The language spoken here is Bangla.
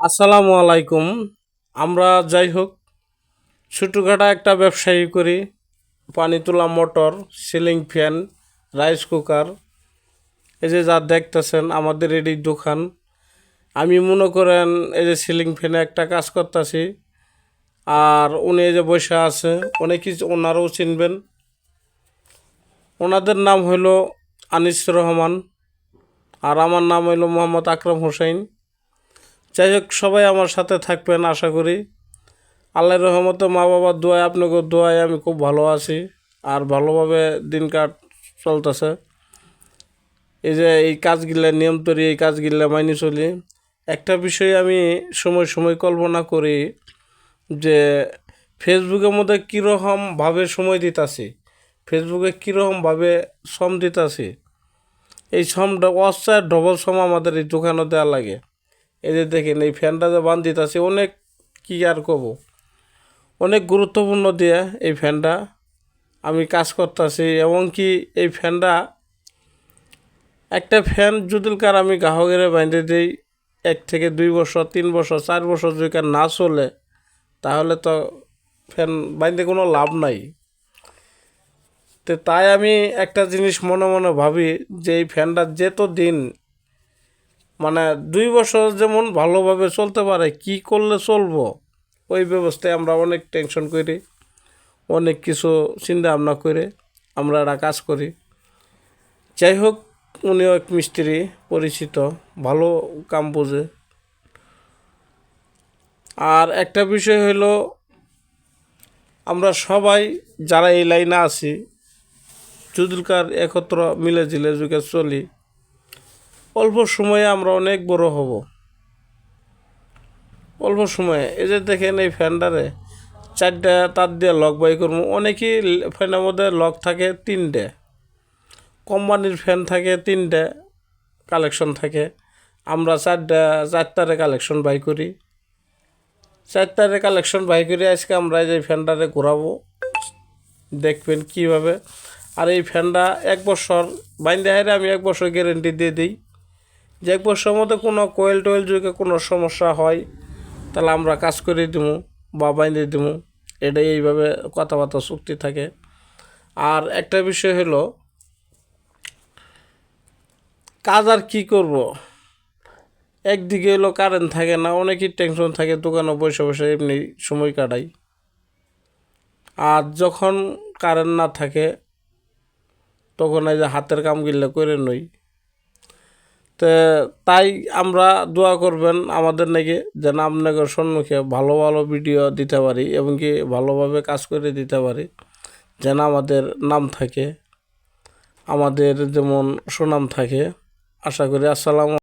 আসসালামু আলাইকুম। আমরা যাই হোক ছোটোখাটো একটা ব্যবসায়ী করি। পানি তোলা motor, ceiling fan, rice cooker, এই যে যা দেখতেছেন আমাদের এটি দোকান। আমি মনে করেন এই যে সিলিং ফ্যানে একটা কাজ করতেছি, আর উনি এই যে বসে আছে, অনেক কিছু ওনারাও চিনবেন। ওনাদের নাম হইল আনিস রহমান, আর আমার নাম হইল মোহাম্মদ আকরাম হোসেন। যাই হোক সবাই আমার সাথে থাকবেন আশা করি। আল্লাহর রহমতে মা বাবার দোয়ায় আপনাকে দোয়ায় আমি খুব ভালো আছি, আর ভালোভাবে দিন চলতেছে। এই যে এই কাজগুলা নিয়ম তৈরি, এই কাজগুলা মাইনে চলি। একটা বিষয় আমি সময় সময় কল্পনা করি যে ফেসবুকের মধ্যে কীরকমভাবে সময় দিতাছি, ফেসবুকে কীরকমভাবে শ্রম দিতাছি। এই শ্রমটা অস্থায় ডবল শ্রম আমাদের এই দোকানে দেওয়া লাগে। এই যে দেখেন এই ফ্যানটা যে বান দিতাছি, অনেক কী আর কব, অনেক গুরুত্বপূর্ণ দিয়ে এই ফ্যানটা আমি কাজ করতেছি। এবং কি এই ফ্যানটা একটা ফ্যান যদি কার আমি গ্রাহকের বাইন্ধে দিই 1 থেকে 2 বছর, 3 বছর, 4 বছর যদি কার না চলে, তাহলে তো ফ্যান বাইন্ধে কোনো লাভ নাই। তো তাই আমি একটা জিনিস মনে মনে ভাবি যে এই ফ্যানটা যেত দিন, মানে 2 বছর যেমন ভালোভাবে চলতে পারে, কি করলে চলবো ওই ব্যবস্থায় আমরা অনেক টেনশন করি, অনেক কিছু চিন্তা ভাবনা করে আমরা একটা কাজ করি। যাই হোক, উনিও এক মিস্ত্রি পরিচিত, ভালো কাম বোঝে। আর একটা বিষয় হলো, আমরা সবাই যারা এই লাইনে আছি যুদুলকার একত্র মিলে ঝিলে যুগে চলি, অল্প সময়ে আমরা অনেক বড় হব। অল্প সময়ে এই যে দেখেন এই ফ্যানটারে 4টা তার দিয়ে লক বাই করবো। অনেকেই ফ্যানের মধ্যে লক থাকে 3টে, কোম্পানির ফ্যান থাকে 3টে কালেকশন থাকে। আমরা চারটারে কালেকশন বাই করি, চারটারে কালেকশন বাই করি। আজকে আমরা এই ফ্যানটারে ঘোরাবো, দেখবেন কিভাবে। আর এই ফ্যানটা 1 বছর বাইন্দে হারে আমি 1 বছর গ্যারেন্টি দিয়ে দিই, যে 1 বছরের মধ্যে কোনো কোয়েল টোয়েল যদি কোনো সমস্যা হয় তাহলে আমরা কাজ করে দেবো বা বাইন্দে দেবো। এটাই এইভাবে কথাবার্তা চুক্তি থাকে। আর একটা বিষয় হলো, কাজ আর কী করব, একদিকে হলো কারেন্ট থাকে না, অনেকই টেনশন থাকে, দোকানে বসে বসে এমনি সময় কাটাই। আর যখন কারেন্ট না থাকে তখন এই যে হাতের কামগুলো করে নই। তো তাই আমরা দোয়া করবেন আমাদের নাকি, যেন আপনাদের সম্মুখে ভালো ভালো ভিডিও দিতে পারি এবং কি ভালোভাবে কাজ করে দিতে পারি, যেন আমাদের নাম থাকে, আমাদের যেমন সুনাম থাকে। আশা করি। আসসালামু